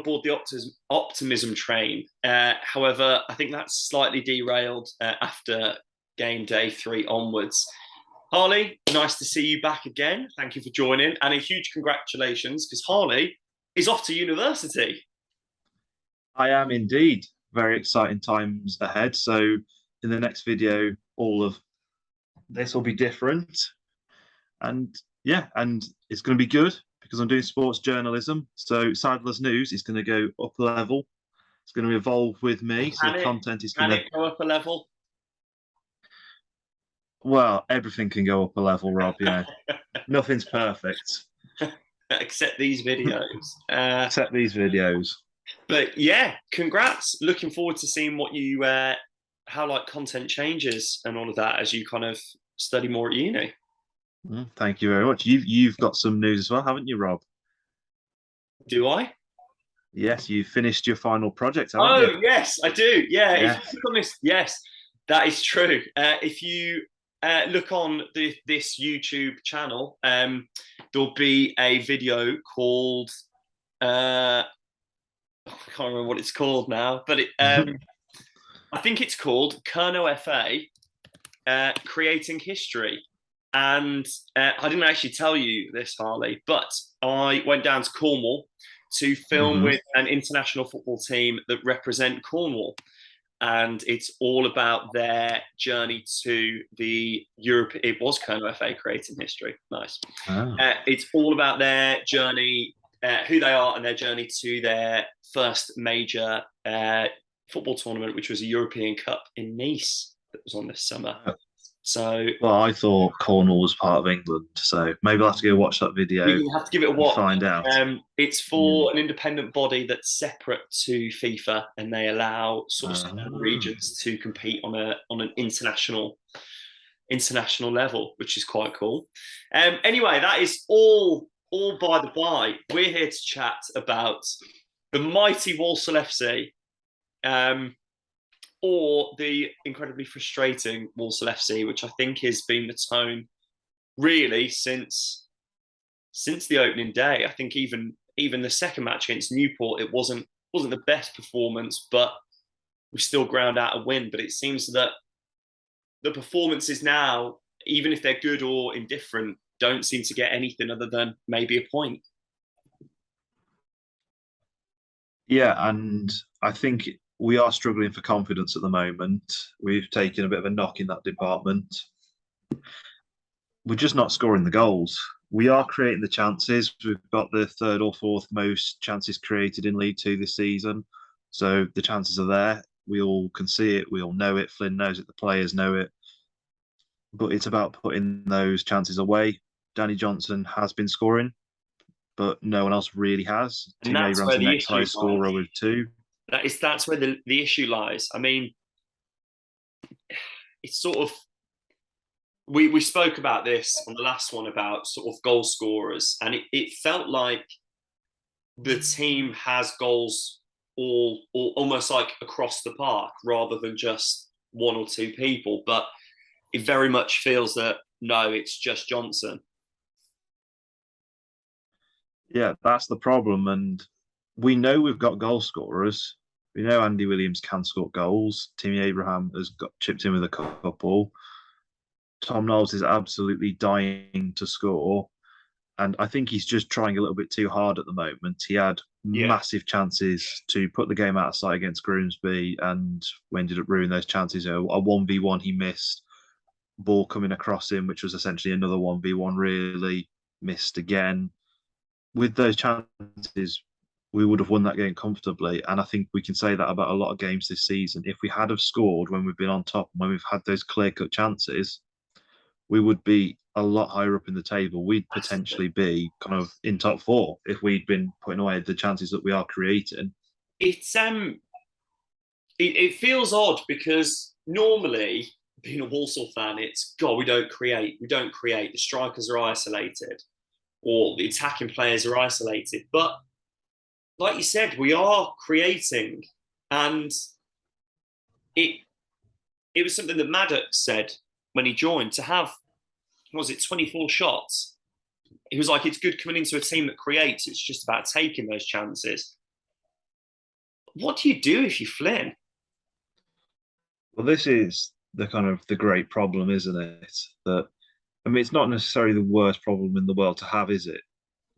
aboard the optimism train. However, I think that's slightly derailed after game day 3 onwards. Harley, nice to see you back again. Thank you for joining, and a huge congratulations because Harley is off to university. I am indeed. Very exciting times ahead. So in the next video, all of this will be different. And yeah, and it's going to be good because I'm doing sports journalism. So Sadler's News is going to go up a level. It's going to evolve with me. So the content is going to go up a level. Well, everything can go up a level, Rob. Yeah, nothing's perfect except these videos. Except these videos. But yeah, congrats. Looking forward to seeing what you how like content changes and all of that as you kind of study more at uni. Thank you very much. You've got some news as well, haven't you, Rob? Do I? Yes, you've finished your final project, haven't you? Oh, yes, I do. Yeah, yes. If you look on this, yes, that is true. If you look on this YouTube channel, there'll be a video called I can't remember what it's called now, but I think it's called Kerno FA Creating History. And I didn't actually tell you this, Harley, but I went down to Cornwall to film with an international football team that represent Cornwall. And it's all about their journey to the Europe. It was Kerno FA Creating History. Nice. Oh. It's all about their journey, who they are and their journey to their first major football tournament, which was a European Cup in Nice that was on this summer. Oh. So, well, I thought Cornwall was part of England, so maybe I'll have to go watch that video. You have to give it a watch. Find out. It's for an independent body that's separate to FIFA, and they allow sort of regions to compete on an international level, which is quite cool. Anyway, that is all by the by. We're here to chat about the mighty Walsall FC. Or the incredibly frustrating Walsall FC, which I think has been the tone really since the opening day. I think even the second match against Newport, it wasn't the best performance, but we still ground out a win. But it seems that the performances now, even if they're good or indifferent, don't seem to get anything other than maybe a point. Yeah, and I think we are struggling for confidence at the moment. We've taken a bit of a knock in that department. We're just not scoring the goals. We are creating the chances. We've got the 3rd or 4th most chances created in League Two this season. So the chances are there. We all can see it. We all know it. Flynn knows it. The players know it. But it's about putting those chances away. Danny Johnson has been scoring, but no one else really has. Tim Abraham's the next highest scorer with 2. That's where the issue lies. I mean, it's sort of we spoke about this on the last one about sort of goal scorers, and it felt like the team has goals all almost like across the park rather than just 1 or 2 people. But it very much feels that no, it's just Johnson. Yeah, that's the problem, and we know we've got goal scorers. We know Andy Williams can score goals. Timmy Abraham has got chipped in with a couple. Tom Knowles is absolutely dying to score. And I think he's just trying a little bit too hard at the moment. He had massive chances to put the game out of sight against Grimsby, and we ended up ruining those chances. A 1v1 he missed, ball coming across him, which was essentially another 1v1, really missed again. With those chances, we would have won that game comfortably. And I think we can say that about a lot of games this season. If we had have scored when we've been on top, when we've had those clear-cut chances, we would be a lot higher up in the table. We'd potentially be kind of in top 4 if we'd been putting away the chances that we are creating. It's it feels odd because normally, being a Walsall fan, it's God, we don't create. The strikers are isolated, or the attacking players are isolated. But like you said, we are creating, and it was something that Maddox said when he joined, to have, what was it, 24 shots. He was like, it's good coming into a team that creates. It's just about taking those chances. What do you do if you Flynn? Well, this is the kind of the great problem, isn't it? That I mean, it's not necessarily the worst problem in the world to have, is it?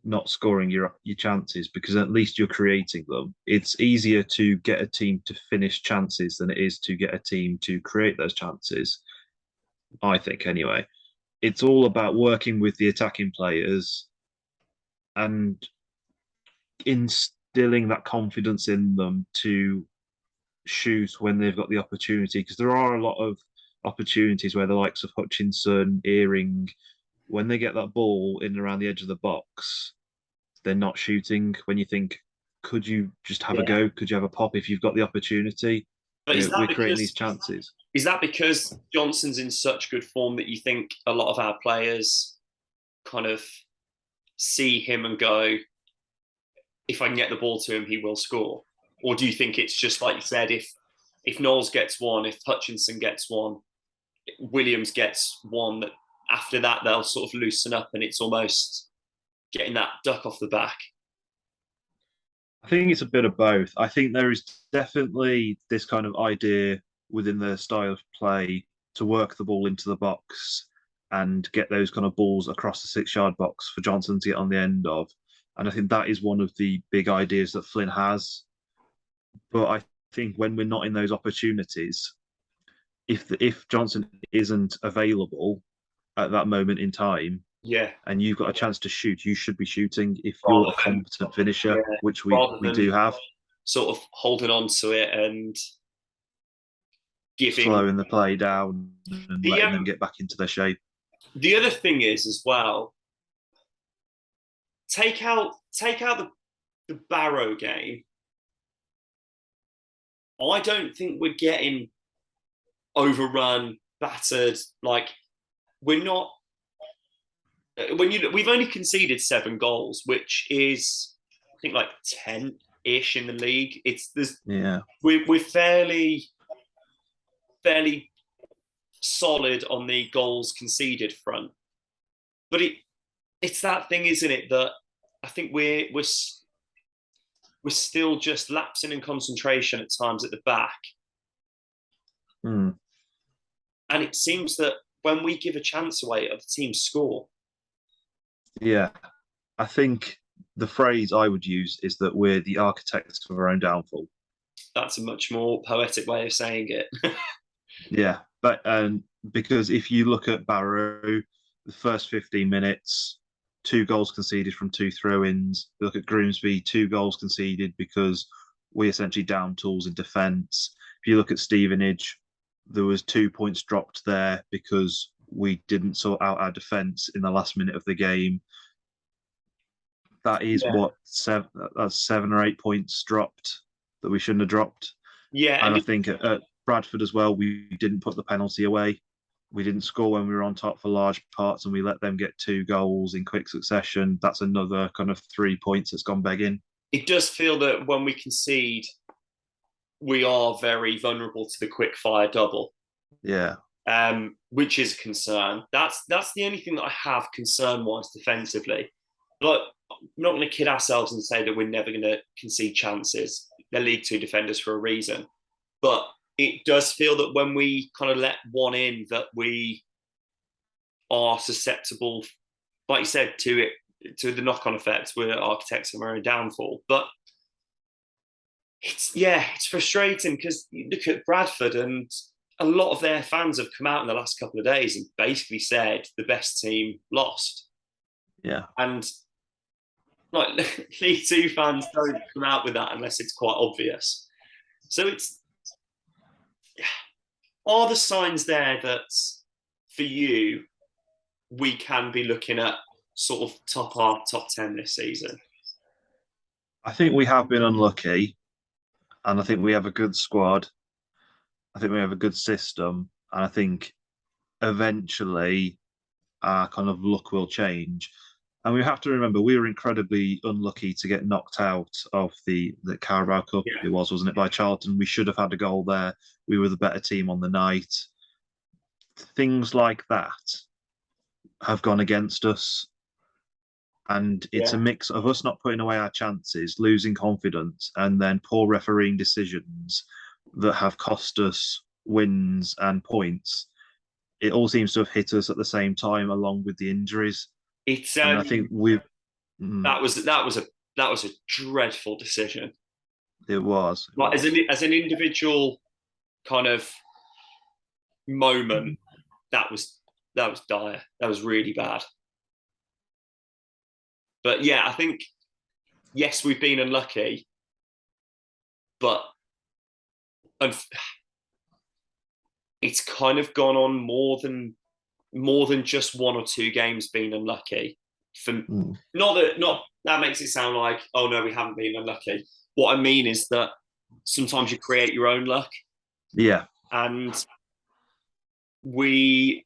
Not scoring your chances because at least you're creating them. It's easier to get a team to finish chances than it is to get a team to create those chances. I think anyway. It's all about working with the attacking players and instilling that confidence in them to shoot when they've got the opportunity. Because there are a lot of opportunities where the likes of Hutchinson, Earing, when they get that ball in and around the edge of the box, they're not shooting. When you think, could you just have a Yeah. go? Could you have a pop if you've got the opportunity? But We're creating these chances. is that because Johnson's in such good form that you think a lot of our players kind of see him and go, if I can get the ball to him, he will score? Or do you think it's just like you said, if Knowles gets one, if Hutchinson gets one, Williams gets one, that after that they'll sort of loosen up and it's almost getting that duck off the back? I think it's a bit of both. I think there is definitely this kind of idea within the style of play to work the ball into the box and get those kind of balls across the 6 yard box for Johnson to get on the end of. And I think that is one of the big ideas that Flynn has. But I think when we're not in those opportunities, if Johnson isn't available at that moment in time, Yeah. and you've got a chance to shoot, you should be shooting if you're Rather a than, competent finisher, yeah, which rather we than do have. sort of holding on to it and giving. Slowing the play down and The letting them get back into their shape. the other thing is as well, take out the Barrow game. I don't think we're getting overrun, battered. Like we're not. We've only conceded 7 goals, which is I think like 10-ish in the league. Yeah. We're fairly solid on the goals conceded front, but it's that thing, isn't it? That I think we're still just lapsing in concentration at times at the back. Mm. And it seems that when we give a chance away, other teams score. Yeah. I think the phrase I would use is that we're the architects of our own downfall. That's a much more poetic way of saying it. Yeah. But because if you look at Barrow, the first 15 minutes, 2 goals conceded from 2 throw-ins. Look at Grimsby, 2 goals conceded because we essentially down tools in defence. If you look at Stevenage, there was 2 points dropped there because we didn't sort out our defence in the last minute of the game. That is Yeah. what that's 7 or 8 points dropped that we shouldn't have dropped. Yeah, And I think at Bradford as well, we didn't put the penalty away. We didn't score when we were on top for large parts, and we let them get 2 goals in quick succession. That's another kind of 3 points that's gone begging. it does feel that when we concede, we are very vulnerable to the quick fire double. Yeah. Which is a concern. That's the only thing that I have concern wise defensively. But I'm not going to kid ourselves and say that we're never going to concede chances. They're League Two defenders for a reason. But it does feel that when we kind of let one in, that we are susceptible, like you said, to the knock-on effects. We're architects of our own downfall. But it's frustrating because you look at Bradford and a lot of their fans have come out in the last couple of days and basically said the best team lost. Yeah. And like League Two fans don't come out with that unless it's quite obvious. So are the signs there that for you we can be looking at sort of top half, top 10 this season? I think we have been unlucky, and I think we have a good squad. I think we have a good system, and I think eventually our kind of luck will change. And we have to remember we were incredibly unlucky to get knocked out of the Carabao Cup. Yeah. It was, wasn't it, by Charlton? We should have had a goal there. We were the better team on the night. Things like that have gone against us. And it's Yeah. a mix of us not putting away our chances, losing confidence, and then poor refereeing decisions that have cost us wins and points. It all seems to have hit us at the same time, along with the injuries. It's And I think we've. that was a dreadful decision. It was. It Like was. as an individual kind of moment, that was dire. That was really bad. But yeah, I think yes, we've been unlucky, but it's kind of gone on more than just one or two games being unlucky. For not that makes it sound like, oh no, we haven't been unlucky. What I mean is that sometimes you create your own luck. Yeah. And we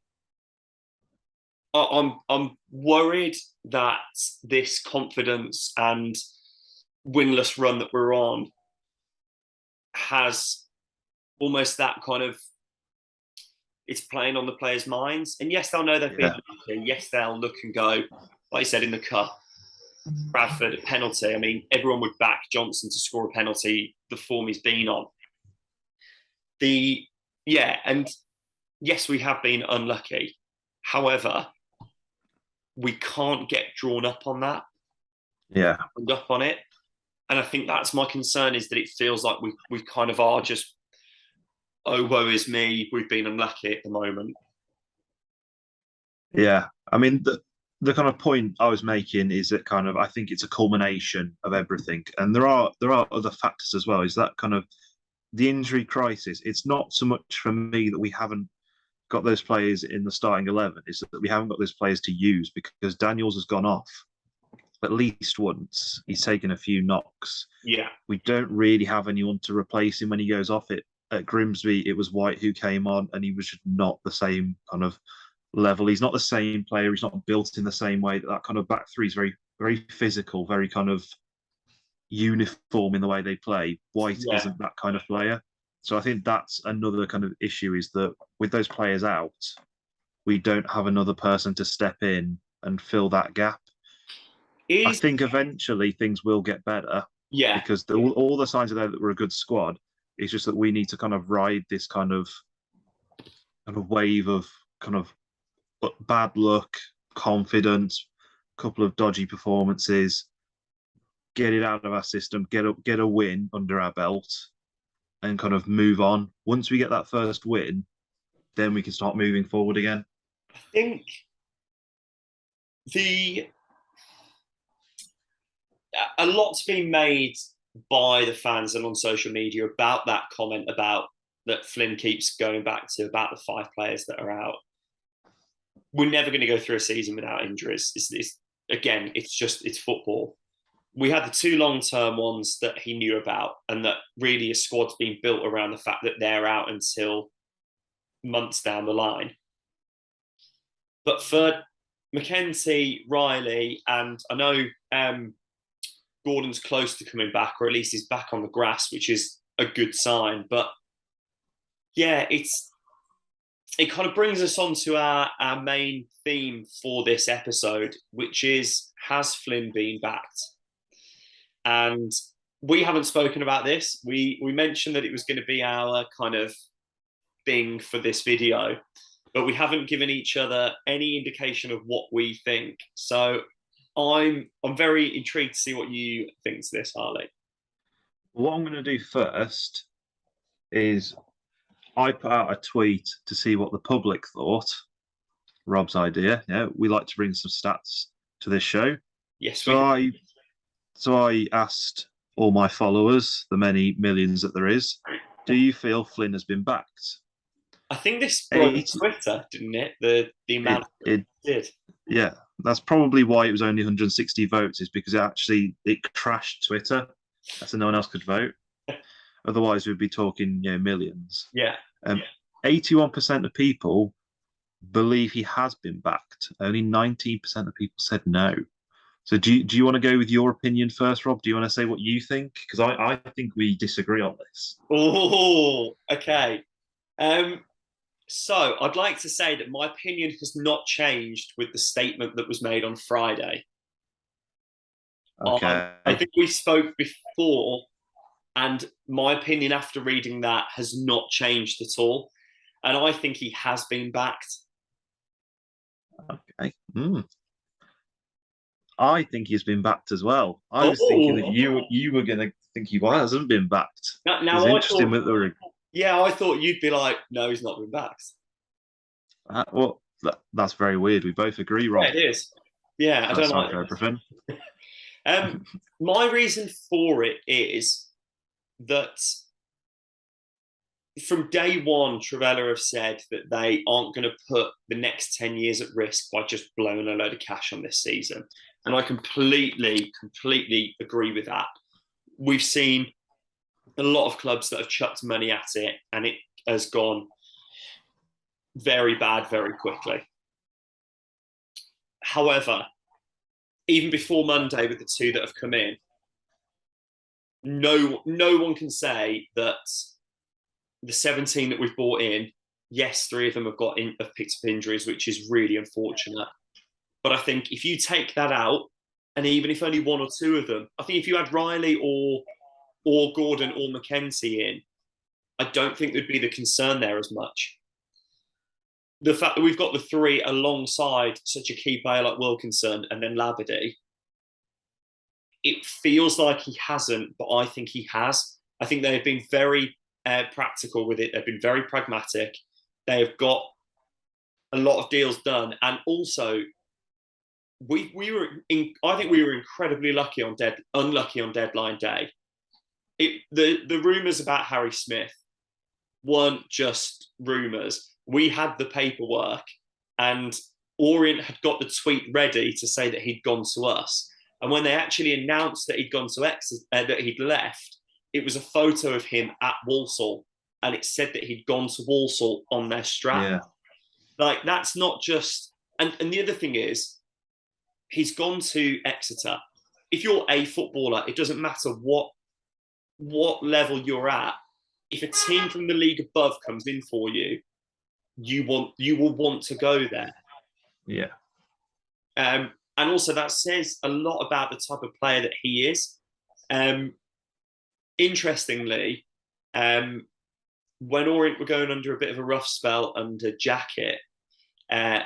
I'm worried that this confidence and winless run that we're on has almost that kind of, it's playing on the players' minds. And yes, they'll know they've been lucky. Yes, they'll look and go, like you said, in the cup, Bradford, a penalty. I mean, everyone would back Johnson to score a penalty, the form he's been on. And yes, we have been unlucky. However, we can't get drawn up on that. Yeah. Up on it. And I think that's my concern, is that it feels like we kind of are just, oh, woe is me, we've been unlucky at the moment. Yeah. I mean, the kind of point I was making is that kind of, I think it's a culmination of everything. And there are other factors as well. Is that kind of the injury crisis? It's not so much for me that we haven't got those players in the starting 11. It's that we haven't got those players to use, because Daniels has gone off at least once. He's taken a few knocks. Yeah. We don't really have anyone to replace him when he goes off. It at Grimsby, it was White who came on, and he was just not the same kind of level. He's not the same player. He's not built in the same way. That kind of back three is very, very physical, very kind of uniform in the way they play. White isn't that kind of player. So I think that's another kind of issue, is that with those players out, we don't have another person to step in and fill that gap. I think eventually things will get better. Yeah. Because all the signs are there that we're a good squad. It's just that we need to kind of ride this kind of wave of kind of bad luck, confidence, a couple of dodgy performances, get it out of our system, get a win under our belt, and kind of move on. Once we get that first win, then we can start moving forward again. I think a lot's been made by the fans and on social media about that comment about that Flynn keeps going back to, about the 5 players that are out. We're never going to go through a season without injuries. It's football. We had the 2 long-term ones that he knew about, and that really a squad's been built around the fact that they're out until months down the line. But for Mackenzie, Riley, and I know Gordon's close to coming back, or at least he's back on the grass, which is a good sign. But yeah, it kind of brings us on to our main theme for this episode, which is, has Flynn been backed? And we haven't spoken about this. We mentioned that it was going to be our kind of thing for this video, but we haven't given each other any indication of what we think. So I'm very intrigued to see what you think to this, Harley. What I'm going to do first is I put out a tweet to see what the public thought. Rob's idea. Yeah, we like to bring some stats to this show. Yes. So I asked all my followers, the many millions that there is, do you feel Flynn has been backed? I think this broke Twitter, didn't it? The amount it did. Yeah, that's probably why it was only 160 votes, is because it crashed Twitter, so no one else could vote. Otherwise, we'd be talking millions. Yeah. 81% of people believe he has been backed. Only 19% of people said no. So do you want to go with your opinion first, Rob? Do you want to say what you think? Because I think we disagree on this. Oh, okay. So I'd like to say that my opinion has not changed with the statement that was made on Friday. Okay. I think we spoke before, and my opinion after reading that has not changed at all. And I think he has been backed. Okay. I think he's been backed as well. I was thinking that Oh, you were going to think he hasn't been backed. It's now I interesting thought, with the yeah, I thought you'd be like, no, he's not been backed. well, that's very weird. We both agree, Yeah, Rob. it is. Yeah, I don't First time like for this. everything. My reason for it is that from day one, Travella have said that they aren't going to put the next 10 years at risk by just blowing a load of cash on this season. And I completely agree with that. We've seen a lot of clubs that have chucked money at it and it has gone very bad very quickly. However, even before Monday with the two that have come in, no one can say that the 17 that we've brought in, yes, 3 of them have picked up injuries, which is really unfortunate. But I think if you take that out, and even if only 1 or 2 of them, I think if you had Riley or Gordon or Mackenzie in, I don't think there'd be the concern there as much. The fact that we've got the 3 alongside such a key player like Wilkinson and then Labadie, it feels like he hasn't, but I think he has. I think they have been very practical with it. They've been very pragmatic. They have got a lot of deals done, and also we were I think we were incredibly unlucky on deadline day. The rumours about Harry Smith weren't just rumours. We had the paperwork, and Orient had got the tweet ready to say that he'd gone to us. And when they actually announced that he'd gone to that he'd left, it was a photo of him at Walsall, and it said that he'd gone to Walsall on their strap. Yeah. Like, that's not just. And the other thing is, he's gone to Exeter. If you're a footballer, it doesn't matter what level you're at. If a team from the league above comes in for you, you will want to go there. Yeah. And also that says a lot about the type of player that he is. Interestingly, when Orient were going under a bit of a rough spell under Jacket, the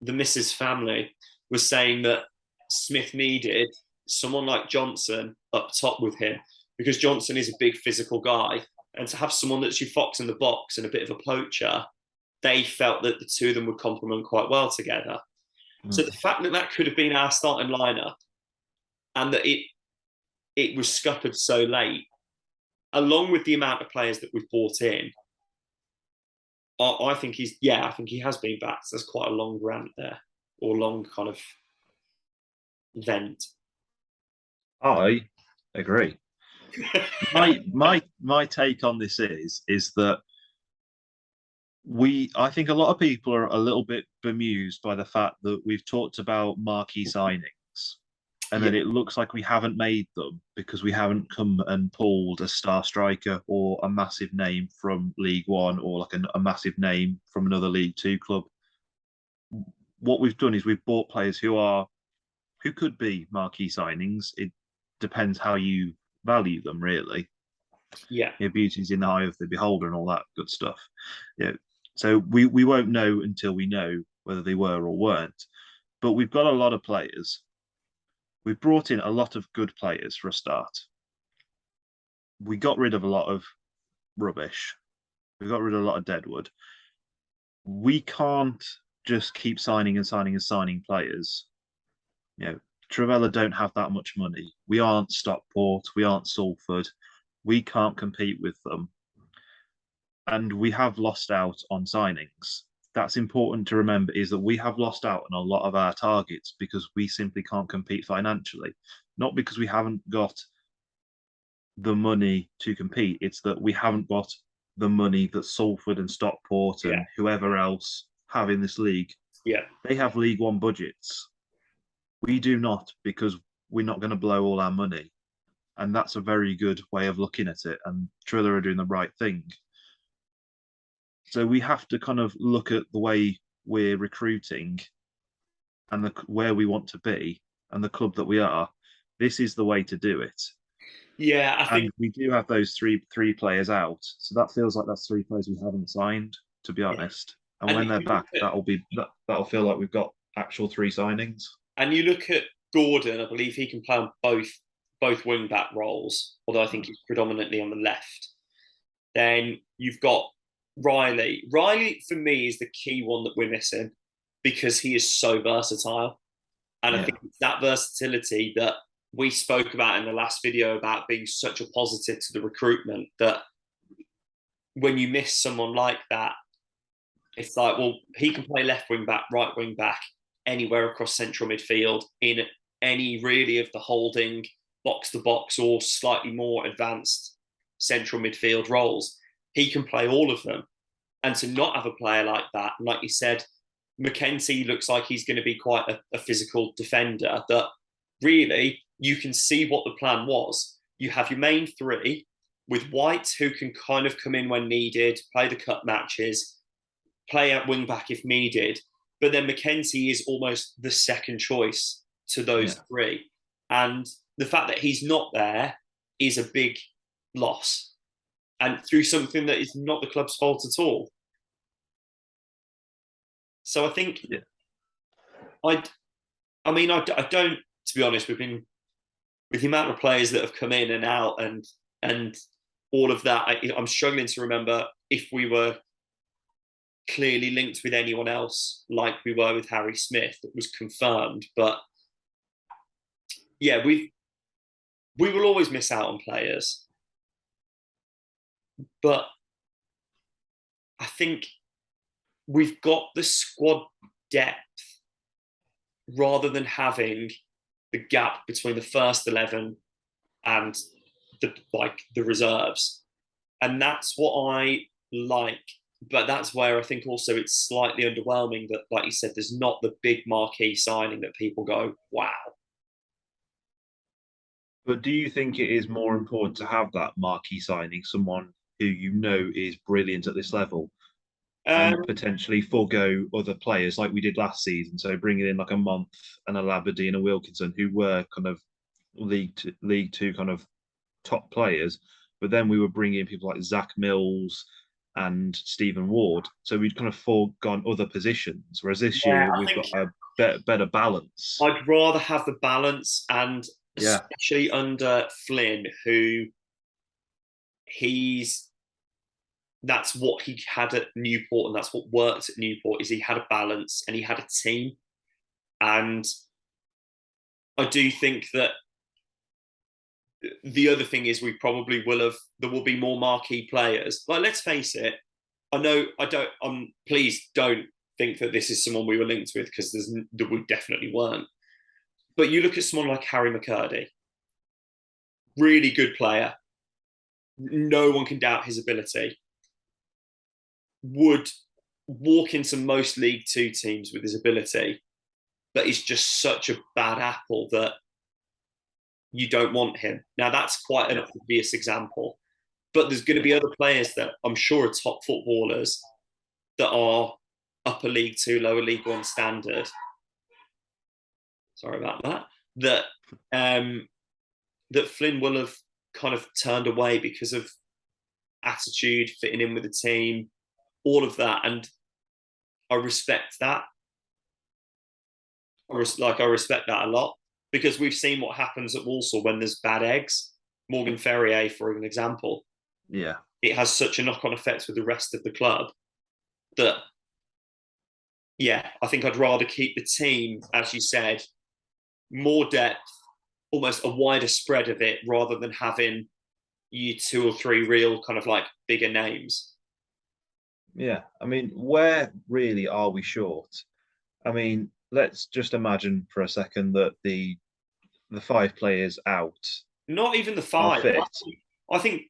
Mrs. family was saying that Smith needed someone like Johnson up top with him, because Johnson is a big physical guy, and to have someone that's your fox in the box and a bit of a poacher, they felt that the two of them would complement quite well together. So the fact that that could have been our starting lineup, and that it was scuppered so late, along with the amount of players that we've brought in, I think he has been backed. There's quite a long rant there, or long kind of vent. I agree. my take on this is that I think a lot of people are a little bit bemused by the fact that we've talked about marquee signings, and then it looks like we haven't made them because we haven't come and pulled a star striker or a massive name from League One, or like a massive name from another League Two club. What we've done is we've bought players who could be marquee signings. It depends how you value them, really. Yeah. Beauty's in the eye of the beholder and all that good stuff. Yeah. So we won't know until we know whether they were or weren't. But we've got a lot of players. We've brought in a lot of good players for a start. We got rid of a lot of rubbish. We got rid of a lot of deadwood. We can't just keep signing and signing and signing players. Travella don't have that much money. We aren't Stockport. We aren't Salford. We can't compete with them. And we have lost out on signings. That's important to remember, is that we have lost out on a lot of our targets because we simply can't compete financially. Not because we haven't got the money to compete. It's that we haven't got the money that Salford and Stockport and whoever else have in this league. Yeah. They have League One budgets. We do not, because we're not going to blow all our money. And that's a very good way of looking at it. And Triller are doing the right thing. So we have to kind of look at the way we're recruiting and where we want to be and the club that we are. this is the way to do it. Yeah, I And think, we do have those three players out, so that feels like that's three players we haven't signed, to be yeah. honest. And And when they're you look back, at that'll feel like we've got actual three signings. and you look at Gordon. I believe he can play on both wing back roles, although I think he's predominantly on the left. Then you've got Riley. Riley for me is the key one that we're missing because he is so versatile. And I Yeah, think it's that versatility that we spoke about in the last video about being such a positive to the recruitment that when you miss someone like that, it's like, well, he can play left wing back, right wing back, anywhere across central midfield in any really of the holding, box to box, or slightly more advanced central midfield roles. He can play all of them. And to not have a player like that, like you said, Mackenzie looks like he's going to be quite a physical defender that really you can see what the plan was. You have your main three with White, who can kind of come in when needed, play the cut matches, play at wing back if needed. But then Mackenzie is almost the second choice to those yeah. three. And the fact that he's not there is a big loss. And through something that is not the club's fault at all. So I think Yeah. I I mean I don't, to be honest, we've been with the amount of players that have come in and out and all of that. I'm struggling to remember if we were clearly linked with anyone else like we were with Harry Smith that was confirmed. But yeah, we will always miss out on players. But I think we've got the squad depth rather than having the gap between the first 11 and the reserves. And that's what I like. But that's where I think also it's slightly underwhelming that, like you said, there's not the big marquee signing that people go, wow. But do you think it is more important to have that marquee signing, someone who you know is brilliant at this level, and Um, potentially forego other players like we did last season? So bringing in like a Month and a Labadie and a Wilkinson, who were kind of League Two kind of top players, but then we were bringing in people like Zach Mills and Stephen Ward. So we'd kind of foregone other positions. Whereas this yeah, year I we've think got a better balance. I'd rather have the balance, and Yeah, especially under Flynn, who he's that's what he had at Newport, and that's what worked at Newport is he had a balance and he had a team. And I do think that the other thing is we probably will have there will be more marquee players. Like, let's face it, I know I don't. Please don't think that this is someone we were linked with because we definitely weren't. But you look at someone like Harry McCurdy, really good player. No one can doubt his ability. Would walk into most League Two teams with his ability, but he's just such a bad apple that you don't want him. Now that's quite an yeah, obvious example, but there's going to be other players that I'm sure are top footballers that are upper League Two, lower League One standard. Sorry about that. That um, that Flynn will have kind of turned away because of attitude, fitting in with the team, all of that, and I respect that. I respect that a lot because we've seen what happens at Walsall when there's bad eggs. Morgan Ferrier, for an example, yeah. it has such a knock-on effect with the rest of the club that, yeah, I think I'd rather keep the team, as you said, more depth, almost a wider spread of it, rather than having you two or three real kind of like bigger names. Yeah, I mean, where really are we short? I mean, let's just imagine for a second that the five players out Not even the are five. fit. I think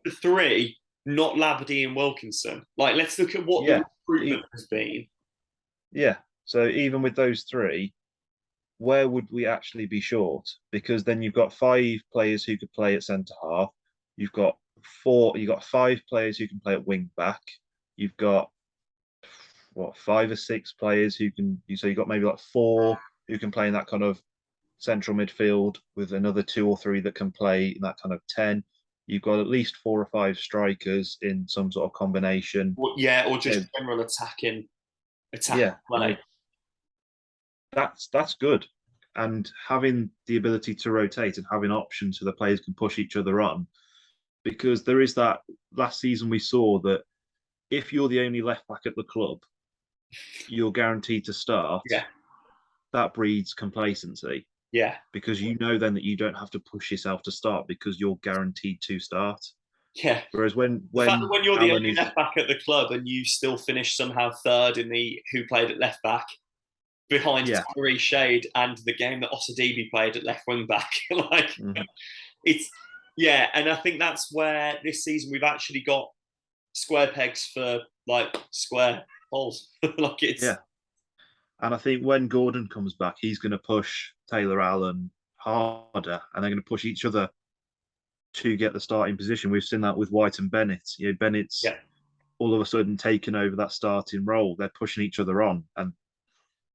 the three, not Labadie and Wilkinson. Like, let's look at what the Yeah, recruitment has been. yeah. So even with those three, where would we actually be short? Because then you've got five players who could play at centre half. You've got you've got five players who can play at wing back. You've got what, five or six players who can, so you've got maybe like four who can play in that kind of central midfield with another two or three that can play in that kind of 10. You've got at least 4 or 5 strikers in some sort of combination. Yeah, or You just know, general attacking yeah, play. that's good. And having the ability to rotate and having options so the players can push each other on, because there is that. Last season we saw that if you're the only left back at the club, you're guaranteed to start. Yeah, That breeds complacency yeah, because you know then that you don't have to push yourself to start because you're guaranteed to start. yeah. Whereas when The fact that when when you're the Alan only is left back at the club and you still finish somehow third in the who played at left back behind yeah Tyree Shade and the game that Osadibi played at left wing back, like mhm, it's yeah, and I think that's where this season we've actually got square pegs for like square holes. Like it's yeah, and I think when Gordon comes back, he's going to push Taylor Allen harder, and they're going to push each other to get the starting position. We've seen that with White and Bennett. Bennett's yeah. all of a sudden taken over that starting role. They're pushing each other on, and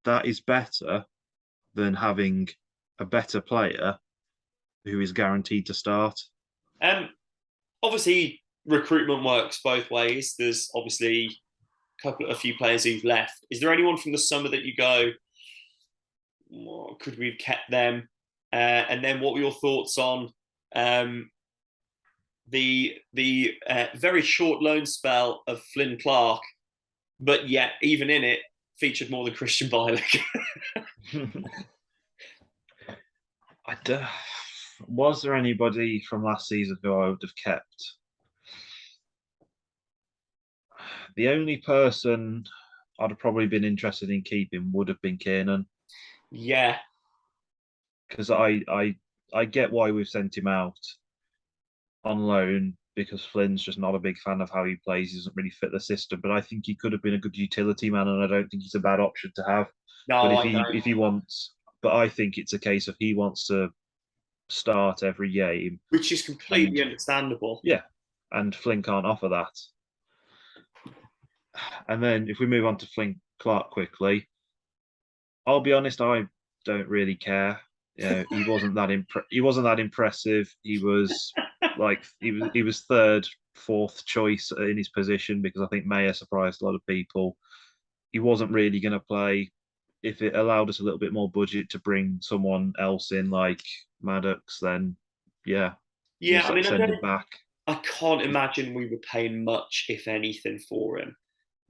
that is better than having a better player who is guaranteed to start. Um, obviously recruitment works both ways. There's obviously a few players who've left. Is there anyone from the summer that you go, well, could we have kept them? And then what were your thoughts on um, the very short loan spell of Flynn Clark, but yet even in it featured more than Christian Bielik? I do, was there anybody from last season who I would have kept? The only person I'd have probably been interested in keeping would have been Kiernan Yeah, because I get why we've sent him out on loan because Flynn's just not a big fan of how he plays. He doesn't really fit the system, but I think he could have been a good utility man, and I don't think he's a bad option to have. But no, if I he don't. if he wants, but I think it's a case of he wants to start every game, Which is and completely understandable. yeah, and Flynn can't offer that. And then if we move on to Flynn Clark quickly, I'll be honest, I don't really care. He wasn't that impressive. He was he was third, fourth choice in his position because I think Mayer surprised a lot of people. He wasn't really going to play. If it allowed us a little bit more budget to bring someone else in like Maddox, then yeah, we'll Yeah, I mean, send him back. I can't imagine we were paying much, if anything, for him.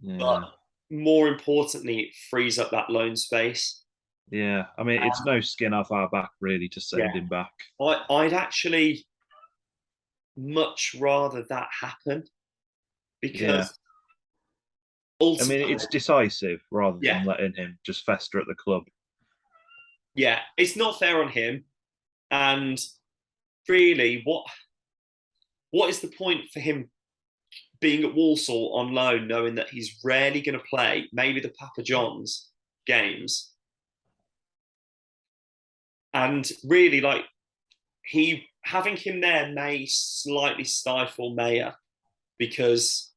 But Yeah, more importantly, it frees up that loan space. yeah. I mean, it's no skin off our back really to Yeah, send him back. I'd actually much rather that happen Yeah. because I mean, ultimately, it's decisive rather yeah, than letting him just fester at the club. yeah, it's not fair on him. And really, what is the point for him being at Walsall on loan, knowing that he's rarely going to play maybe the Papa John's games, and really like he having him there may slightly stifle Mayer because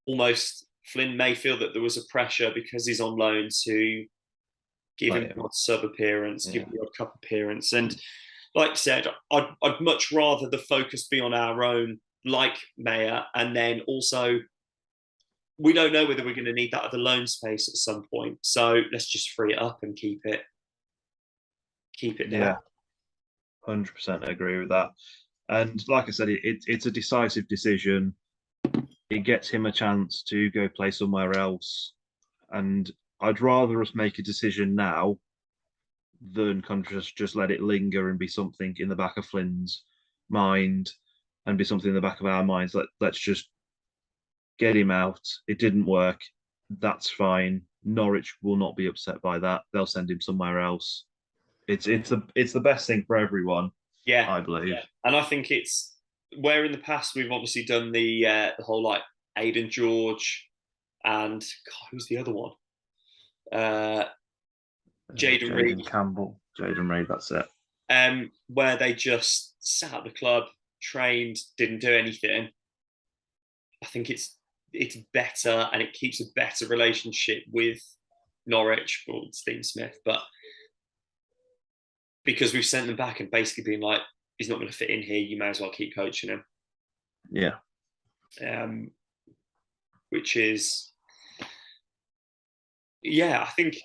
almost Flynn may feel that there was a pressure because he's on loan to give him Play him. the odd sub appearance, give Yeah. him the odd cup appearance. And like I said, I'd much rather the focus be on our own, like Mayer, and then also we don't know whether we're going to need that other loan space at some point. So let's just free it up and keep it down. Yeah. 100% agree with that. And like I said, it's a decisive decision. It gets him a chance to go play somewhere else. And I'd rather us make a decision now than just let it linger and be something in the back of Flynn's mind and be something in the back of our minds. Let's just get him out. It didn't work. That's fine. Norwich will not be upset by that. They'll send him somewhere else. It's the best thing for everyone, Yeah, I believe. and I think it's where in the past we've obviously done the whole like Aidan George and God, who's the other one? Uh, Jaden Reed, Jaden Campbell, Jaden Reid. That's it. where they just sat at the club, trained, didn't do anything. I think it's better and it keeps a better relationship with Norwich or Steve Smith. But because we've sent them back and basically been like, he's not going to fit in here. You may as well keep coaching him. Yeah. Which is, yeah, I think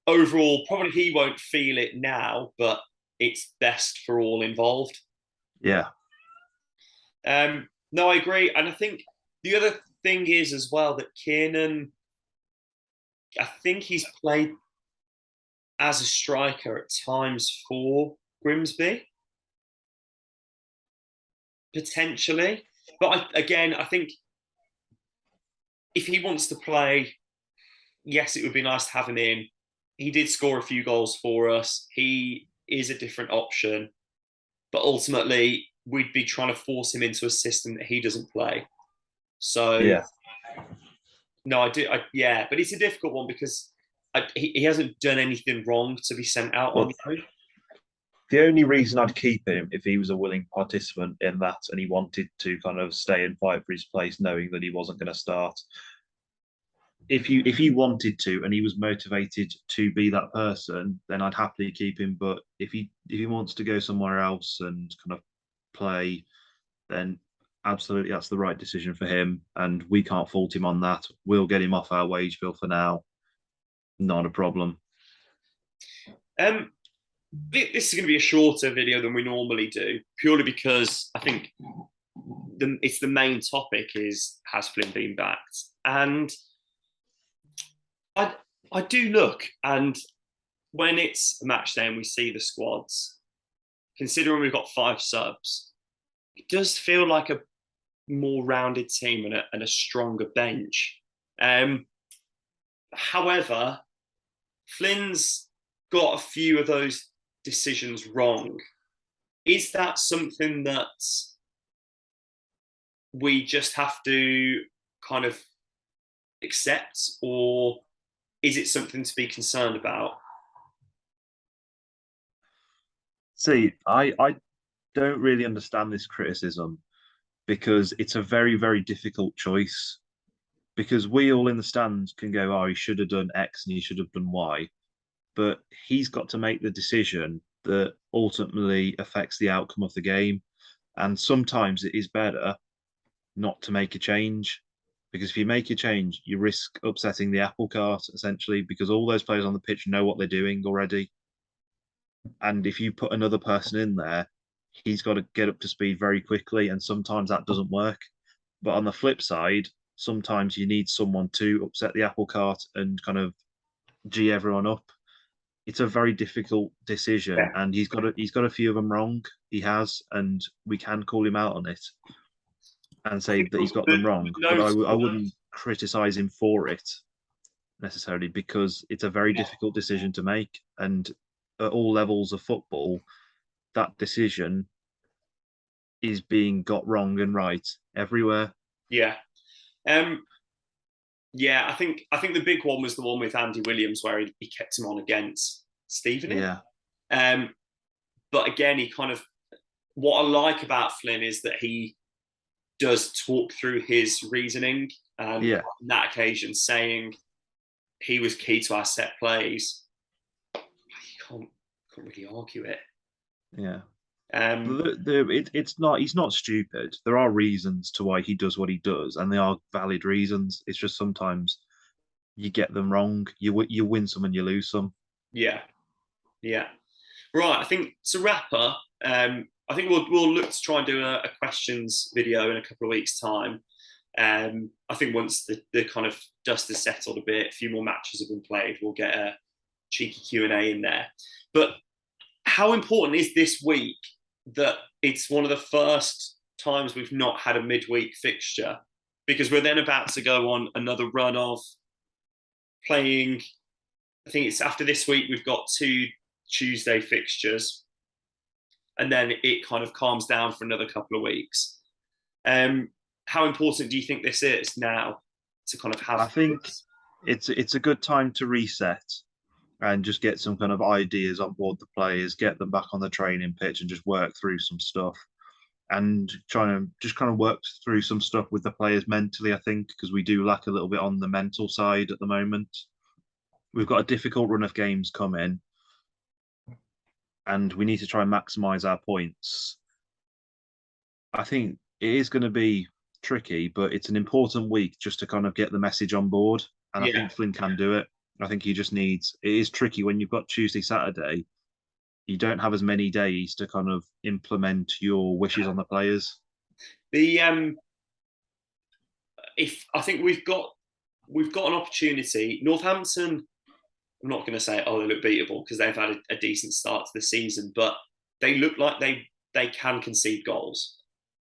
overall, probably he won't feel it now, but it's best for all involved. Yeah. No, I agree. And I think the other thing is as well that Kiernan, I think he's played as a striker at times for Grimsby, potentially. But I think if he wants to play, yes, it would be nice to have him in. He did score a few goals for us. He is a different option, but ultimately we'd be trying to force him into a system that he doesn't play. So Yeah. No, I do. Yeah, but it's a difficult one because he hasn't done anything wrong to be sent out Well, on loan. the only reason I'd keep him if he was a willing participant in that and he wanted to kind of stay and fight for his place, knowing that he wasn't going to start. If he wanted to and he was motivated to be that person, then I'd happily keep him. But if he wants to go somewhere else and kind of play, then absolutely that's the right decision for him. And we can't fault him on that. We'll get him off our wage bill for now. Not a problem. This is going to be a shorter video than we normally do, purely because I think it's the main topic is has Flynn been backed, and I do look, and when it's a match day and we see the squads, considering we've got 5 subs, it does feel like a more rounded team and a stronger bench. However, Flynn's got a few of those decisions wrong. Is that something that we just have to kind of accept, or is it something to be concerned about? See, I don't really understand this criticism because it's a very, very difficult choice. Because we all in the stands can go, oh, he should have done X and he should have done Y. But he's got to make the decision that ultimately affects the outcome of the game. And sometimes it is better not to make a change because if you make a change, you risk upsetting the apple cart essentially because all those players on the pitch know what they're doing already. And if you put another person in there, he's got to get up to speed very quickly. And sometimes that doesn't work. But on the flip side, sometimes you need someone to upset the apple cart and kind of G everyone up. It's a very difficult decision, Yeah. and he's got a few of them wrong. He has, and we can call him out on it and say that he's got them wrong. But I wouldn't criticize him for it necessarily because it's a very difficult decision to make, and at all levels of football, that decision is being got wrong and right everywhere. Yeah. Yeah, I think the big one was the one with Andy Williams where he kept him on against Stevenage. Yeah. But again, he kind of what I like about Flynn is that he does talk through his reasoning, and Yeah. on that occasion saying he was key to our set plays. You can't really argue it. Yeah. It's not. He's not stupid. There are reasons to why he does what he does, and they are valid reasons. It's just sometimes you get them wrong. You win some and you lose some. Yeah, yeah. Right. I think to wrap up, I think we'll look to try and do a questions video in a couple of weeks' time. I think once the kind of dust has settled a bit, a few more matches have been played, we'll get a cheeky Q&A in there. But how important is this week that it's one of the first times we've not had a midweek fixture? Because we're then about to go on another run of playing. I think it's after this week, we've got 2 Tuesday fixtures, and then it kind of calms down for another couple of weeks. How important do you think this is now to kind of have? I think it's a good time to reset and just get some kind of ideas on board the players, get them back on the training pitch and just work through some stuff and trying to work through some stuff with the players mentally, I think, because we do lack a little bit on the mental side at the moment. We've got a difficult run of games coming. and we need to try and maximise our points. I think it is going to be tricky, but it's an important week just to kind of get the message on board. And I Yeah. think Flynn can do it. I think he just needs. It is tricky when you've got Tuesday, Saturday. You don't have as many days to kind of implement your wishes on the players. The if I think we've got an opportunity. Northampton, I'm not going to say they look beatable because they've had a decent start to the season, but they look like they can concede goals.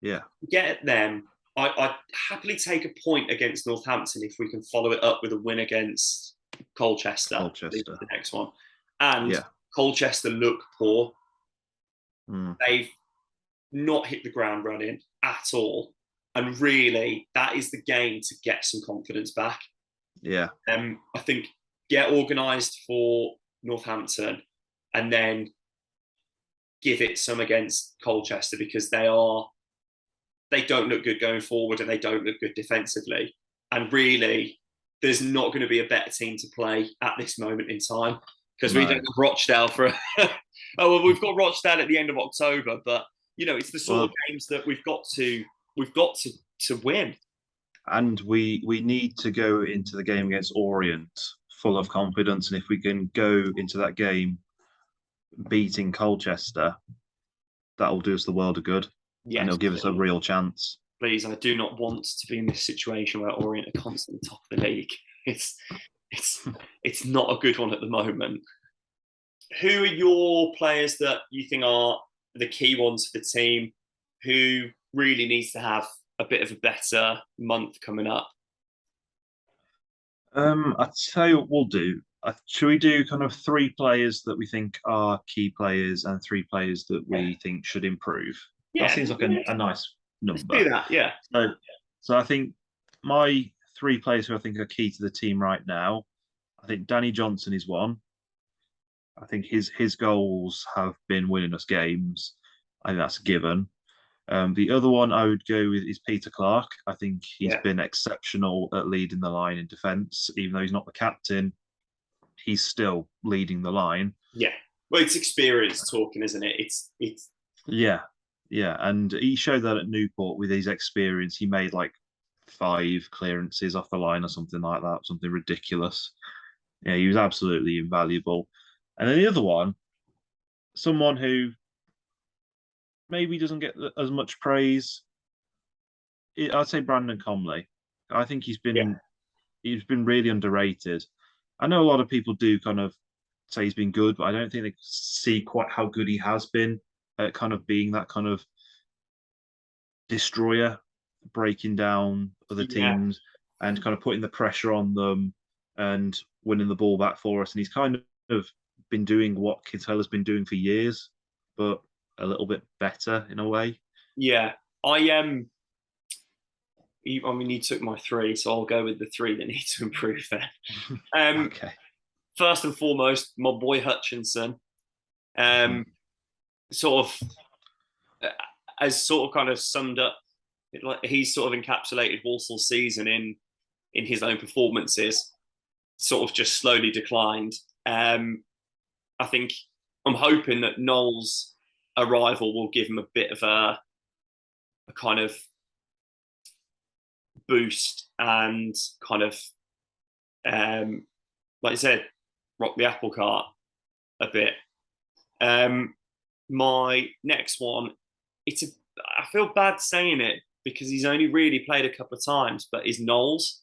Yeah, Get them. I'd happily take a point against Northampton if we can follow it up with a win against Colchester. Colchester. The next one, and Yeah. Colchester look poor. Mm. They've not hit the ground running at all, and really, that is the game to get some confidence back. Yeah. I think get organised for Northampton, and then give it some against Colchester because they don't look good going forward and they don't look good defensively. And really, there's not going to be a better team to play at this moment in time because we don't have Rochdale for. Oh well, we've got Rochdale at the end of October, but it's the sort of games that we've got to win. And we need to go into the game against Orient full of confidence, and if we can go into that game beating Colchester, that will do us the world of good, and it'll give us a real chance. Please, I do not want to be in this situation where Orient are constantly top of the league. It's not a good one at the moment. Who are your players that you think are the key ones for the team? Who really needs to have a bit of a better month coming up? I'll tell you what we'll do. Should we do kind of 3 players that we think are key players and 3 players that we think should improve? Yeah, that seems like a nice let's number. do that. Yeah. So I think my 3 players who I think are key to the team right now, I think Danny Johnson is one. I think his goals have been winning us games. I think that's a given. The other one I would go with is Peter Clark. I think he's been exceptional at leading the line in defence, even though he's not the captain. He's still leading the line. Yeah. Well, it's experience talking, isn't it? It's Yeah, and he showed that at Newport with his experience. He made like 5 clearances off the line or something like that, something ridiculous. Yeah, he was absolutely invaluable. And then the other one, someone who maybe doesn't get as much praise. I'd say Brandon Comley. I think he's been really underrated. I know a lot of people do kind of say he's been good, but I don't think they see quite how good he has been at kind of being that kind of destroyer, breaking down other teams and kind of putting the pressure on them and winning the ball back for us. And he's kind of been doing what Kintella's been doing for years, but a little bit better in a way. Yeah, I am. I mean, you took my 3, so I'll go with the 3 that need to improve then. Okay. First and foremost, my boy Hutchinson, sort of, has sort of kind of summed up. Like he's sort of encapsulated Walsall's season in his own performances. Sort of just slowly declined. I think I'm hoping that Noel's arrival will give him a bit of a kind of boost and kind of, like I said, rock the apple cart a bit. My next one, I feel bad saying it because he's only really played a couple of times, but is Knowles.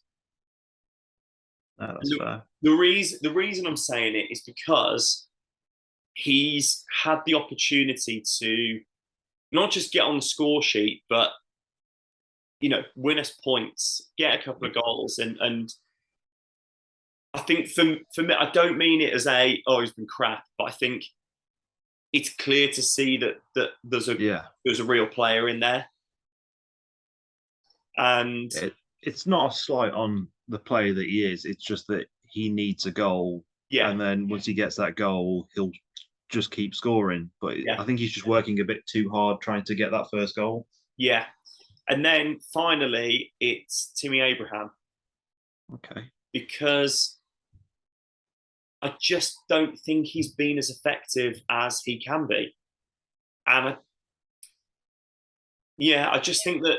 No, that's fair. The reason I'm saying it is because he's had the opportunity to not just get on the score sheet, but win us points, get a couple of goals, and I think for me, I don't mean it as he's been crap, but I think it's clear to see that there's a real player in there, and it's not a slight on the player that he is. It's just that he needs a goal, and then once he gets that goal, he'll just keep scoring. But I think he's just working a bit too hard trying to get that first goal. Yeah, and then finally, it's Timmy Abraham. Okay. Because I just don't think he's been as effective as he can be. And I just think that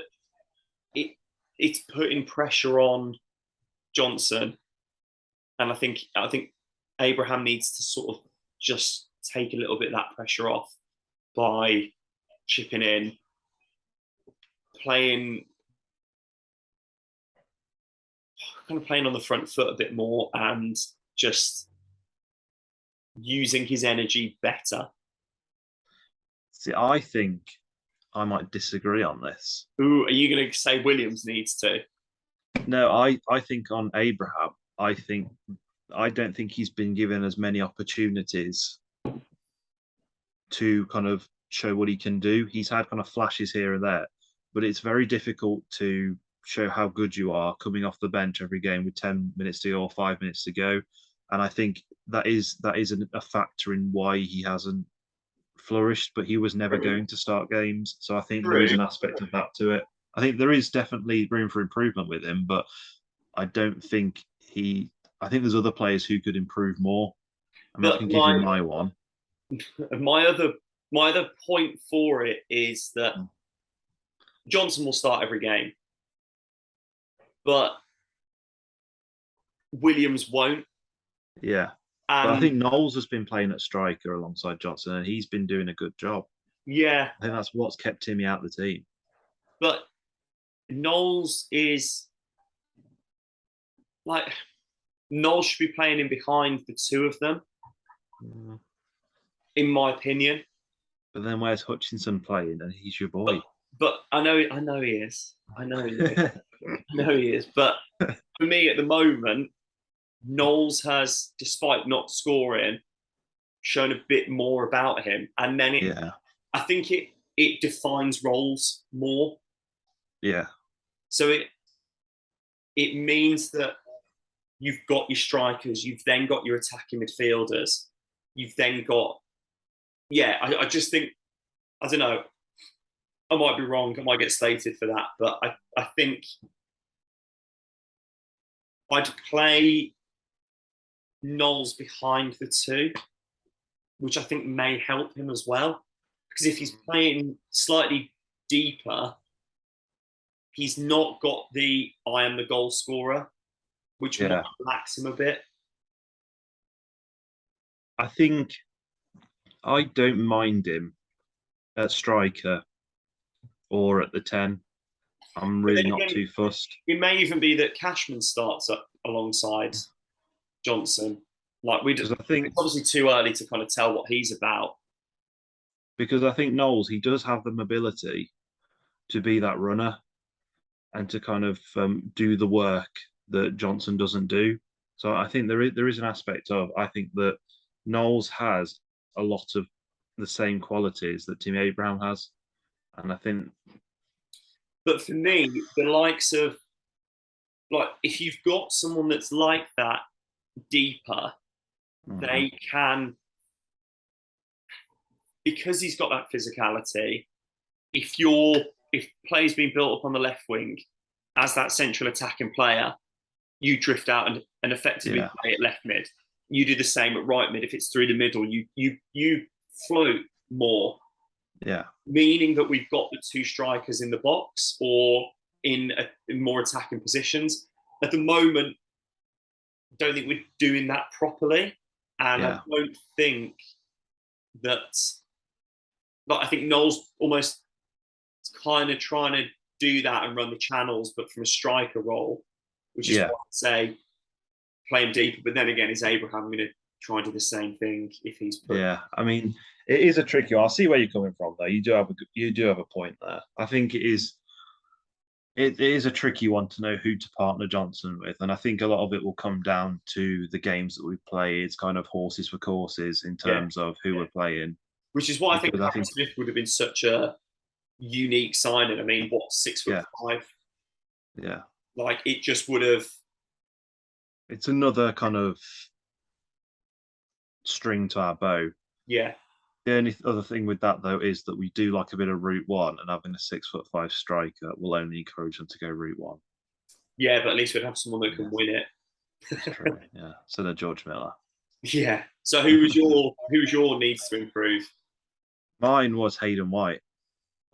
it's putting pressure on Johnson, and I think Abraham needs to sort of just take a little bit of that pressure off by chipping in, playing kind of playing on the front foot a bit more, and just using his energy better. See, I think I might disagree on this. Ooh, are you going to say Williams needs to? No, I think on Abraham, I don't think he's been given as many opportunities to kind of show what he can do. He's had kind of flashes here and there, but it's very difficult to show how good you are coming off the bench every game with 10 minutes to go or 5 minutes to go. And I think that is a factor in why he hasn't flourished, but he was never going to start games. So I think there is an aspect of that to it. I think there is definitely room for improvement with him, but I don't think I think there's other players who could improve more. I mean, I can give you my one. My other point for it is that Johnson will start every game, but Williams won't. Yeah. But I think Knowles has been playing at striker alongside Johnson, and he's been doing a good job. Yeah. I think that's what's kept Timmy out of the team. But Knowles is like, Knowles should be playing in behind the two of them, in my opinion. But then where's Hutchinson playing? And he's your boy. But I know he is. I know he is. But for me at the moment, Knowles has, despite not scoring, shown a bit more about him. And then I think it defines roles more. Yeah. So it means that you've got your strikers, you've then got your attacking midfielders, you've then got I just think, I don't know, I might be wrong, I might get slated for that, but I think I'd play Knowles behind the two, which I think may help him as well. Because if he's playing slightly deeper, he's not got the I am the goal scorer, which might relax him a bit. I think I don't mind him at striker or at the 10. I'm really not too fussed. It may even be that Cashman starts up alongside Johnson. Like I think it's obviously too early to kind of tell what he's about. Because I think Knowles, he does have the mobility to be that runner and to kind of do the work that Johnson doesn't do. So I think there is an aspect of, I think that Knowles has a lot of the same qualities that Tim Abraham has. And I think. But for me, the likes of, like, if you've got someone that's like that deeper, they can, because he's got that physicality, if play's being built up on the left wing as that central attacking player, you drift out and effectively play at left mid. You do the same at right mid. If it's through the middle, you float more. Yeah. Meaning that we've got the two strikers in the box or in more attacking positions. At the moment, I don't think we're doing that properly. And I don't think that, like, I think Knowles almost kind of trying to do that and run the channels, but from a striker role, which is why I'd say play him deeper. But then again, is Abraham going to try and do the same thing if he's put? Yeah, I mean, it is a tricky one. I see where you're coming from, though. You do have a point there. I think it is a tricky one to know who to partner Johnson with, and I think a lot of it will come down to the games that we play. It's kind of horses for courses in terms of who we're playing. Which is why I think Smith would have been such a unique signing. I mean, 6'5"? Yeah. Like, it just would have. It's another kind of string to our bow. Yeah. The only other thing with that, though, is that we do like a bit of route one, and having a 6'5" striker will only encourage them to go route one. Yeah, but at least we'd have someone that can win it. That's true. Yeah. So they're George Miller. Yeah. So who was your needs to improve? Mine was Hayden White.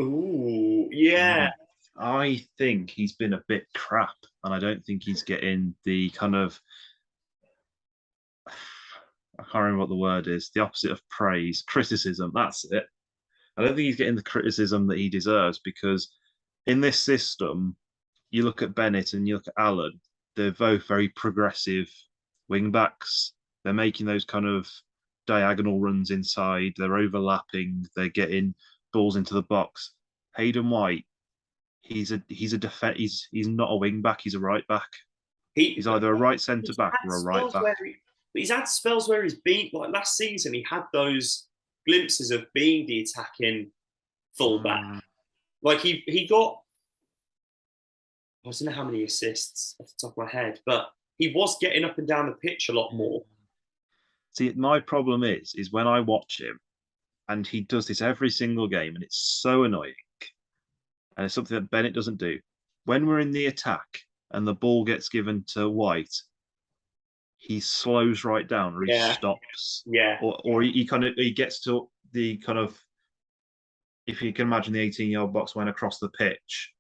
Ooh, yeah. Mm. I think he's been a bit crap, and I don't think he's getting the kind of, I can't remember what the word is, the opposite of praise, criticism. That's it. I don't think he's getting the criticism that he deserves because in this system, you look at Bennett and you look at Allen, they're both very progressive wing backs. They're making those kind of diagonal runs inside, they're overlapping, they're getting balls into the box. Hayden White, he's not a wing back, he's a right back. He He's either a right centre he's back had or a right spells back. where he's had spells where he's been like last season. He had those glimpses of being the attacking fullback. Mm. Like he got I don't know how many assists off the top of my head, but he was getting up and down the pitch a lot more. See, my problem is when I watch him, and he does this every single game, and it's so annoying. And it's something that Bennett doesn't do. When we're in the attack and the ball gets given to White, he slows right down, or he Yeah, stops, yeah. or he kind of he gets to the kind of, if you can imagine the 18-yard box went across the pitch,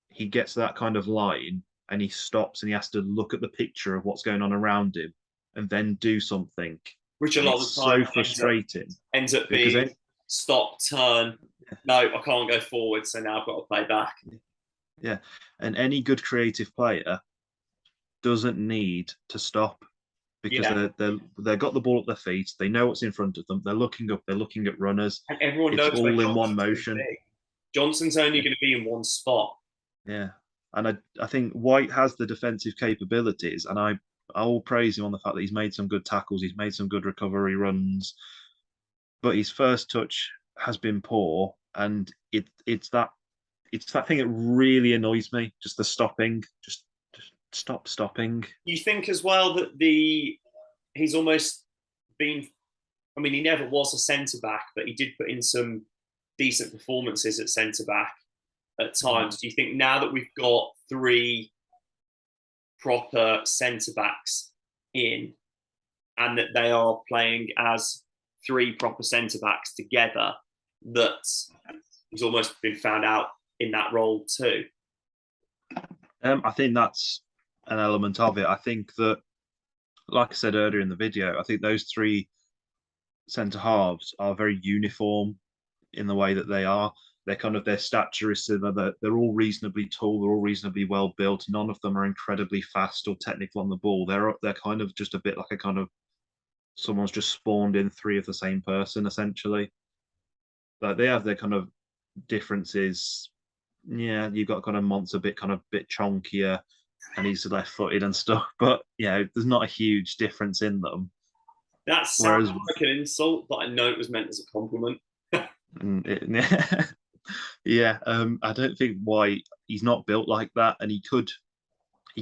he gets to that kind of line and he stops and he has to look at the picture of what's going on around him and then do something. Which a And lot it's of the time so frustrating ends up because being stop, turn. No, I can't go forward, so now I've got to play back. yeah, and any good creative player doesn't need to stop because Yeah, they've got the ball at their feet. They know what's in front of them. They're looking up. They're looking at runners. and everyone It's knows where all in one Johnson's going to motion. be. Johnson's only Yeah, going to be in one spot. yeah. And I think White has the defensive capabilities, and I will praise him on the fact that he's made some good tackles. He's made some good recovery runs, but his first touch has been poor, and it's that thing that really annoys me. Just the stopping. Just stop stopping. You think as well that he's almost been. I mean, he never was a centre back, but he did put in some decent performances at centre back at times. Do you think now that we've got three proper centre backs in, and that they are playing as three proper centre backs together, that he's almost been found out in that role too? I think that's an element of it. I think that, like I said earlier in the video, I think those three centre halves are very uniform in the way that they are. They're kind of, their stature is similar. They're all reasonably tall. They're all reasonably well built. None of them are incredibly fast or technical on the ball. They're kind of just a bit like a kind of, someone's just spawned in three of the same person essentially. Like they have their kind of differences. Yeah, you've got kind of Mont's a bit kind of bit chonkier and he's left footed and stuff, but there's not a huge difference in them. That sounds Whereas like an insult, but I know it was meant as a compliment. yeah, I don't think White, he's not built like that, and he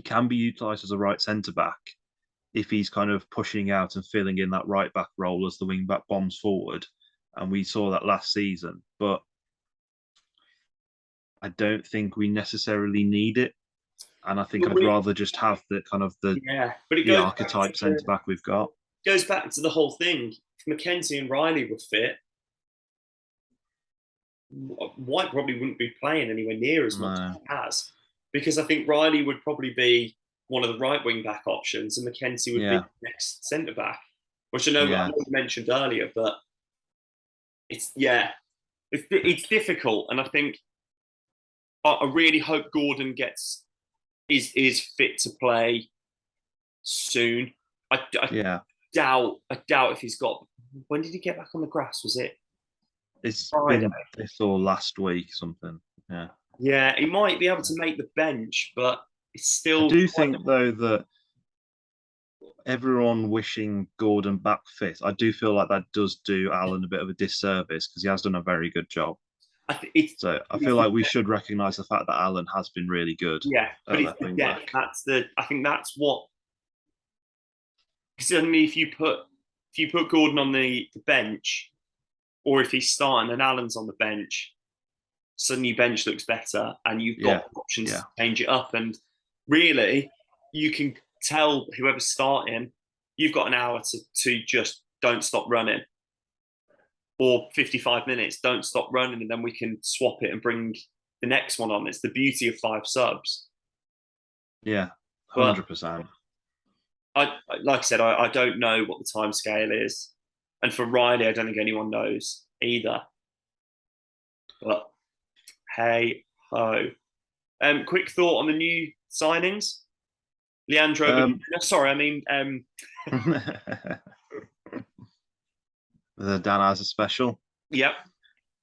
can be utilised as a right centre back if he's kind of pushing out and filling in that right back role as the wing back bombs forward, and we saw that last season. But I don't think we necessarily need it, and I think I'd rather just have the kind of Yeah, but it the goes archetype centre back we've got. back to the whole thing. If McKenzie and Riley were fit, White probably wouldn't be playing anywhere near as much as No. he has, because I think Riley would probably be one of the right wing back options, and McKenzie would be Yeah, the next centre back, which I know yeah, you mentioned earlier. But it's difficult, and I think I really hope Gordon is fit to play soon. I yeah. doubt if he's got. When did he get back on the grass? Was it It's Friday? been this or last week something. Yeah. Yeah, he might be able to make the bench, but it's I still do think though that everyone wishing Gordon back fit, I do feel like that does do Alan a bit of a disservice because he has done a very good job. it's So I feel like we should recognise the fact that Alan has been really good yeah, but at it's left the wing depth. back. I think that's what. Suddenly, if you put Gordon on the bench, or if he's starting and Allen's on the bench, suddenly bench looks better, and you've Yeah, got options yeah, to change it up. And really, you can tell whoever's starting you've got an hour to just don't stop running, or 55 minutes, don't stop running, and then we can swap it and bring the next one on. It's the beauty of 5 subs. Yeah, But 100%. like I said, I don't know what the time scale is, and for Riley, I don't think anyone knows either. But hey ho. Quick thought on the new signings. Leandro. Sorry, I mean the Dan has a special. Yep.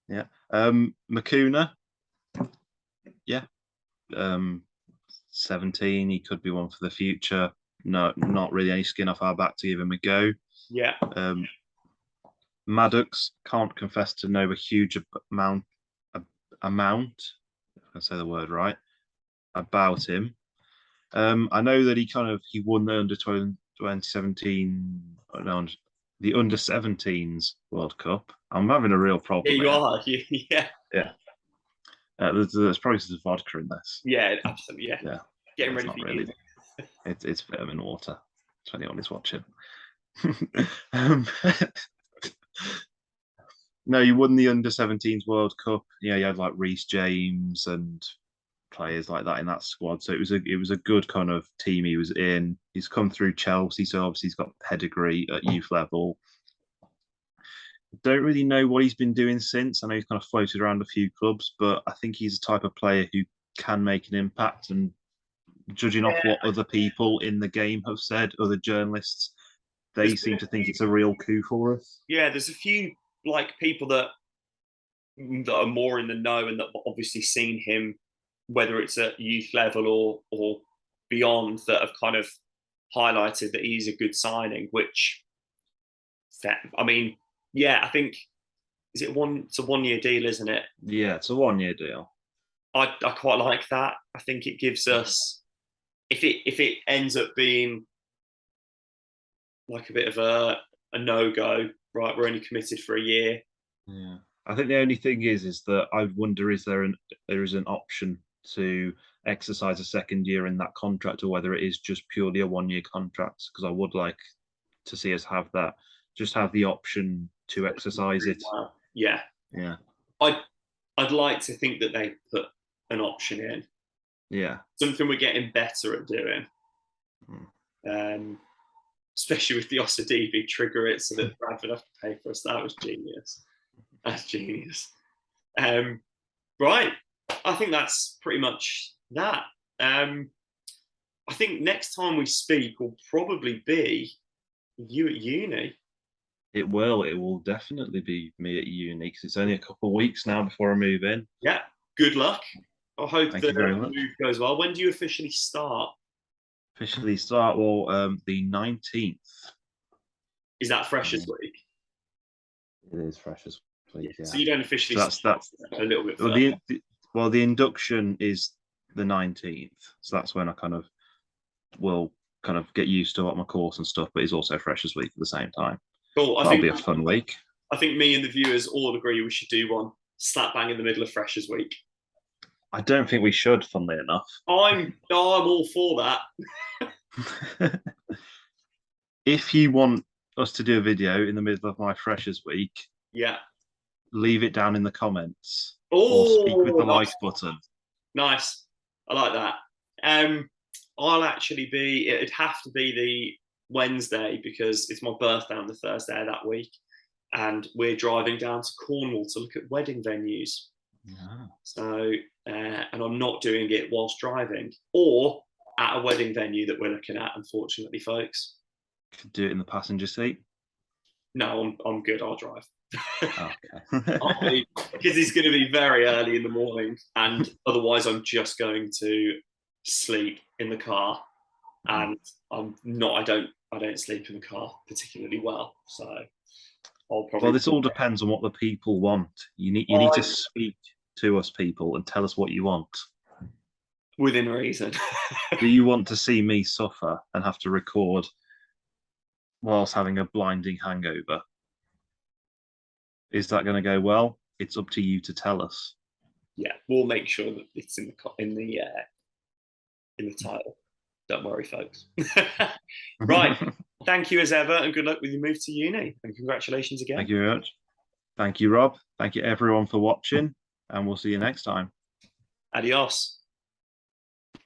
Yeah. Makuna. Yeah. 17. He could be one for the future. No, not really any skin off our back to give him a go. Yeah. Maddox, can't confess to know a huge amount, if I say the word right, about him. I know that he won the under 2017, no, the under 17s World Cup. I'm having a real problem. Yeah, you are. Yeah. Yeah. There's probably some vodka in this. Yeah, absolutely. Yeah. Yeah. Getting ready not for really. you. It's vitamin water. If anyone is watching. No, you won the under 17s World Cup. Yeah, you had like Reece James and players like that in that squad. So it was a good kind of team he was in. He's come through Chelsea, so obviously he's got pedigree at youth level. Don't really know what he's been doing since. I know he's kind of floated around a few clubs, but I think he's the type of player who can make an impact. And judging off what other people in the game have said, other journalists, they seem to think it's a real coup for us. Yeah, there's a few like people that are more in the know and that have obviously seen him, whether it's at youth level or beyond, that have kind of highlighted that he's a good signing. Which, I mean, yeah, I think it's a 1-year deal, isn't it? Yeah, it's a 1-year deal. I quite like that. I think it gives us, if it ends up being like a bit of a no-go, right? We're only committed for a year. Yeah, I think the only thing is that I wonder is there is an option to exercise a second year in that contract, or whether it is just purely a 1-year contract. Because I would like to see us have that, just have the option to exercise it. Wow. Yeah, yeah. I'd like to think that they put an option in. Yeah, something we're getting better at doing. Especially with the Osadibi trigger it so that Bradford have to pay for us. That was genius. That's genius. Right. I think that's pretty much that. I think next time we speak will probably be you at uni. It will. It will definitely be me at uni because it's only a couple of weeks now before I move in. Yeah. Good luck. I hope Thank you very much. Move goes well. When do you officially start? Officially start the 19th. Is that Freshers Week? It is Freshers Week. Yeah. So you don't officially. So that's a little bit. The induction is the 19th, so that's when I kind of will kind of get used to what my course and stuff. But it's also Freshers Week at the same time. Cool. That'll be a fun week. I think me and the viewers all agree we should do one slap bang in the middle of Freshers Week. I don't think we should, funnily enough. I'm all for that. If you want us to do a video in the middle of my Freshers Week, yeah, leave it down in the comments. Or speak with the like button. Nice. I like that. I'll actually be, it'd have to be the Wednesday because it's my birthday on the Thursday of that week. And we're driving down to Cornwall to look at wedding venues. Yeah. So, and I'm not doing it whilst driving or at a wedding venue that we're looking at, unfortunately, folks. Could do it in the passenger seat. No, I'm good. I'll drive. Okay. Because it's going to be very early in the morning, and otherwise I'm just going to sleep in the car, and I'm not. I don't sleep in the car particularly well, so I'll probably. Well, this all depends on what the people want. You need to speak to us people and tell us what you want. Within reason. Do you want to see me suffer and have to record whilst having a blinding hangover? Is that going to go well? It's up to you to tell us. Yeah, we'll make sure that it's in the title. Don't worry, folks. Right. Thank you as ever, and good luck with your move to uni. And congratulations again. Thank you very much. Thank you, Rob. Thank you, everyone, for watching, and we'll see you next time. Adios.